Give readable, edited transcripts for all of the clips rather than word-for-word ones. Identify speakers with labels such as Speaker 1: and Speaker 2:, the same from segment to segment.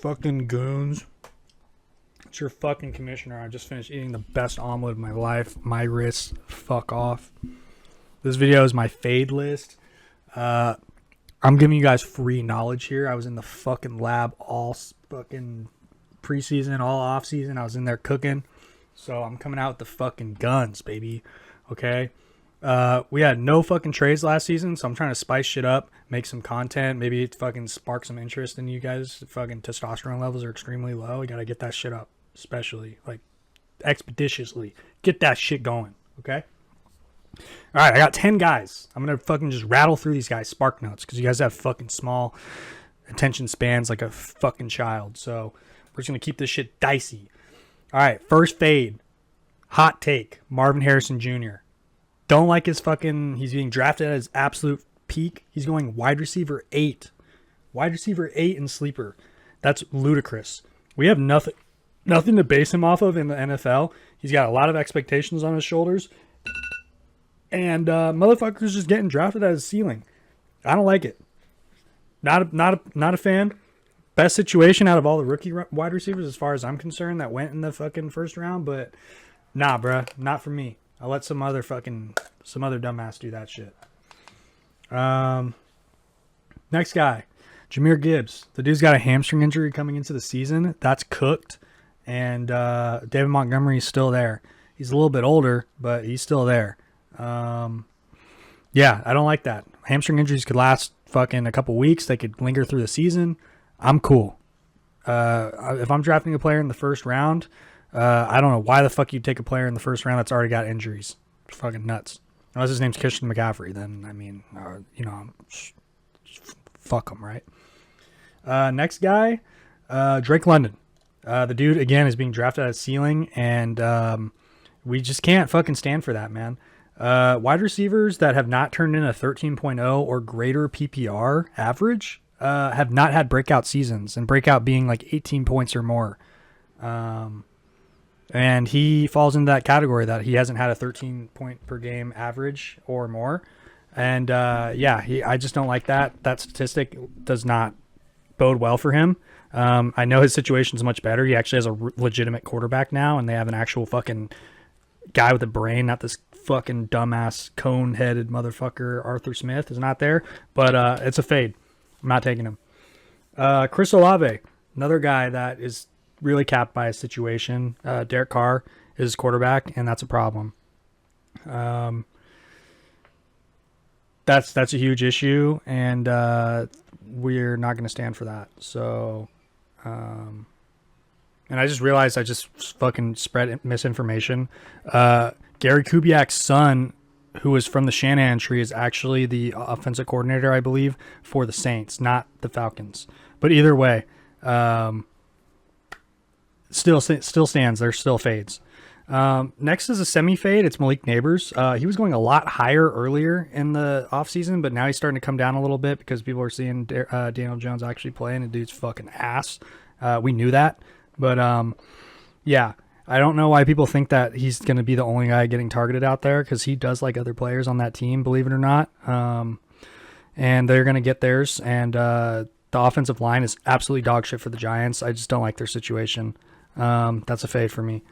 Speaker 1: fucking goons. It's your fucking commissioner. I just finished eating the best omelet of my life. My wrists, fuck off. This video is my fade list. I'm giving you guys free knowledge here. I was in the fucking lab all fucking preseason, all off season. I was in there cooking. So I'm coming out with the fucking guns, baby. Okay? We had no fucking trades last season, so I'm trying to spice shit up, make some content, maybe it fucking spark some interest in you guys. Fucking testosterone levels are extremely low. You gotta get that shit up, especially, like, expeditiously. Get that shit going, okay? Alright, I got 10 guys. I'm gonna fucking just rattle through these guys, spark notes, because you guys have fucking small attention spans like a fucking child, so we're just gonna keep this shit dicey. Alright, first fade. Hot take. Marvin Harrison Jr. Don't like his fucking... He's being drafted at his absolute peak. He's going wide receiver 8. Wide receiver 8 in sleeper. That's ludicrous. We have nothing to base him off of in the NFL. He's got a lot of expectations on his shoulders. And motherfucker's just getting drafted at his ceiling. I don't like it. Not a fan. Best situation out of all the rookie wide receivers as far as I'm concerned that went in the fucking first round. But nah, bruh. Not for me. I'll let some other dumbass do that shit. Next guy, Jahmyr Gibbs. The dude's got a hamstring injury coming into the season. That's cooked. And David Montgomery's still there. He's a little bit older, but he's still there. Yeah, I don't like that. Hamstring injuries could last fucking a couple weeks. They could linger through the season. I'm cool. If I'm drafting a player in the first round, I don't know why the fuck you'd take a player in the first round that's already got injuries. It's fucking nuts. Unless his name's Christian McCaffrey, then, I mean, fuck him, right? Next guy, Drake London. The dude, again, is being drafted at his ceiling, and we just can't fucking stand for that, man. Wide receivers that have not turned in a 13.0 or greater PPR average have not had breakout seasons, and breakout being like 18 points or more. And he falls into that category that he hasn't had a 13 point per game average or more. And I just don't like that. That statistic does not bode well for him. I know his situation's much better. He actually has a legitimate quarterback now, and they have an actual fucking guy with a brain, not this fucking dumbass cone-headed motherfucker Arthur Smith is not there. But it's a fade. I'm not taking him. Chris Olave, another guy that is really capped by his situation. Derek Carr is his quarterback, and that's a problem. That's a huge issue, and we're not going to stand for that. So, and I just realized I just fucking spread misinformation. Gary Kubiak's son, who is from the Shanahan tree, is actually the offensive coordinator, I believe, for the Saints, not the Falcons. But either way, still stands. There's still fades. Next is a semi-fade. It's Malik Neighbors. He was going a lot higher earlier in the offseason, but now he's starting to come down a little bit because people are seeing Daniel Jones actually play, and the dude's fucking ass. We knew that. But, yeah, I don't know why people think that he's going to be the only guy getting targeted out there, because he does like other players on that team, believe it or not. And they're going to get theirs, and the offensive line is absolutely dog shit for the Giants. I just don't like their situation. That's a fade for me.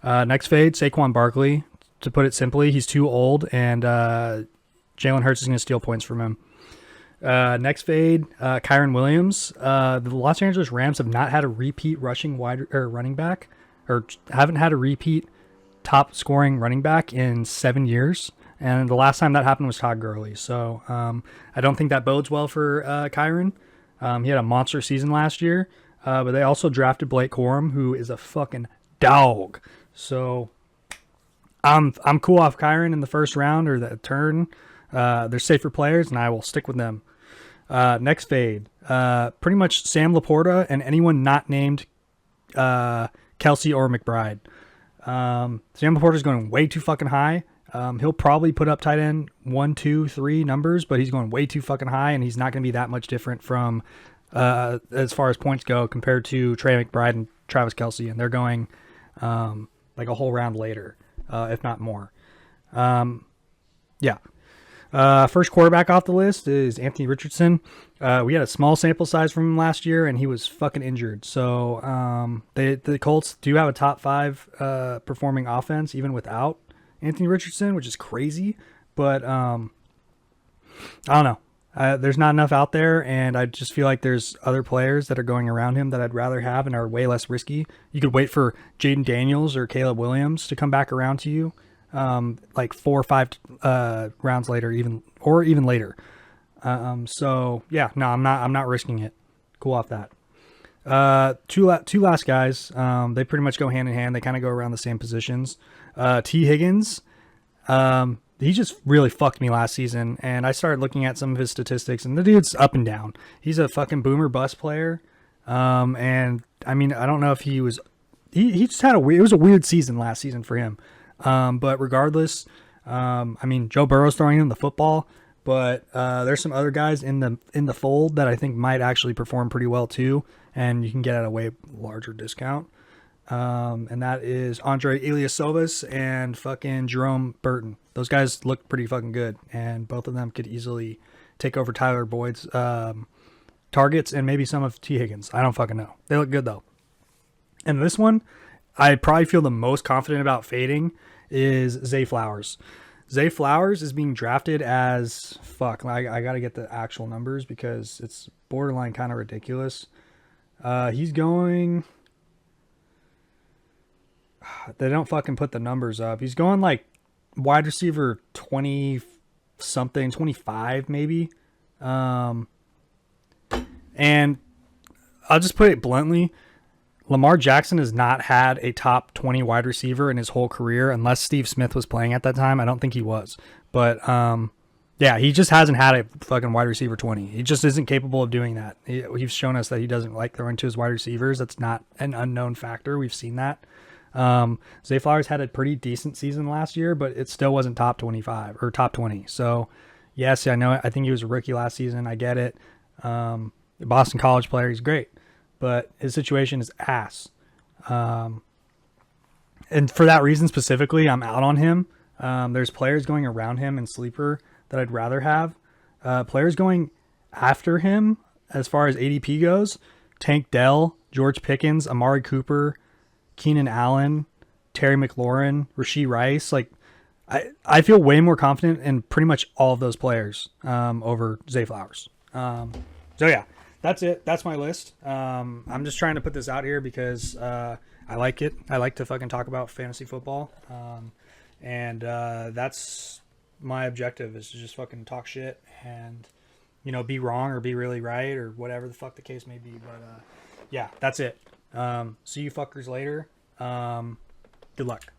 Speaker 1: Next fade, Saquon Barkley. To put it simply, he's too old, and Jalen Hurts is going to steal points from him. Next fade, Kyren Williams. The Los Angeles Rams have not had a repeat running back, or haven't had a repeat top scoring running back in 7 years. And the last time that happened was Todd Gurley. So I don't think that bodes well for Kyren. He had a monster season last year. But they also drafted Blake Corum, who is a fucking dog. So I'm cool off Kyren in the first round or the turn. They're safer players, and I will stick with them. Next fade. Pretty much Sam Laporta and anyone not named Kelsey or McBride. Sam Laporta's going way too fucking high. He'll probably put up tight end 1, 2, 3 numbers, but he's going way too fucking high, and he's not going to be that much different from as far as points go compared to Trey McBride and Travis Kelce, and they're going like a whole round later, if not more. Yeah. First quarterback off the list is Anthony Richardson. We had a small sample size from him last year, and he was fucking injured. So the Colts do have a top 5 performing offense even without Anthony Richardson, which is crazy. But I don't know. There's not enough out there, and I just feel like there's other players that are going around him that I'd rather have and are way less risky. You could wait for Jaden Daniels or Caleb Williams to come back around to you, like 4 or 5 rounds later, even later. So yeah, no, I'm not risking it. Cool off that. Two last guys. They pretty much go hand in hand. They kind of go around the same positions. T Higgins. He just really fucked me last season, and I started looking at some of his statistics, and the dude's up and down. He's a fucking boomer bust player, and I mean, I don't know if he just had it was a weird season last season for him, but regardless, I mean, Joe Burrow's throwing him the football, but there's some other guys in the fold that I think might actually perform pretty well too, and you can get at a way larger discount. And that is Andre Ilyasovas and fucking Jerome Burton. Those guys look pretty fucking good, and both of them could easily take over Tyler Boyd's targets and maybe some of T. Higgins. I don't fucking know. They look good though. And this one, I probably feel the most confident about fading is Zay Flowers. Zay Flowers is being drafted as I got to get the actual numbers because it's borderline kind of ridiculous. He's going. They don't fucking put the numbers up. He's going like wide receiver 20 something, 25 maybe. And I'll just put it bluntly. Lamar Jackson has not had a top 20 wide receiver in his whole career unless Steve Smith was playing at that time. I don't think he was. But yeah, he just hasn't had a fucking wide receiver 20. He just isn't capable of doing that. He's shown us that he doesn't like throwing to his wide receivers. That's not an unknown factor. We've seen that. Zay Flowers had a pretty decent season last year, but it still wasn't top 25 or top 20. So yes, I know. I think he was a rookie last season. I get it. Boston College player. He's great, but his situation is ass. And for that reason specifically, I'm out on him. There's players going around him in sleeper that I'd rather have. Players going after him as far as ADP goes: Tank Dell, George Pickens, Amari Cooper, Keenan Allen, Terry McLaurin, Rashee Rice. Like, I feel way more confident in pretty much all of those players over Zay Flowers. So yeah, that's it. That's my list. I'm just trying to put this out here because I like it. I like to fucking talk about fantasy football. And that's my objective, is to just fucking talk shit and, you know, be wrong or be really right or whatever the fuck the case may be. But yeah, that's it. See you fuckers later. Good luck.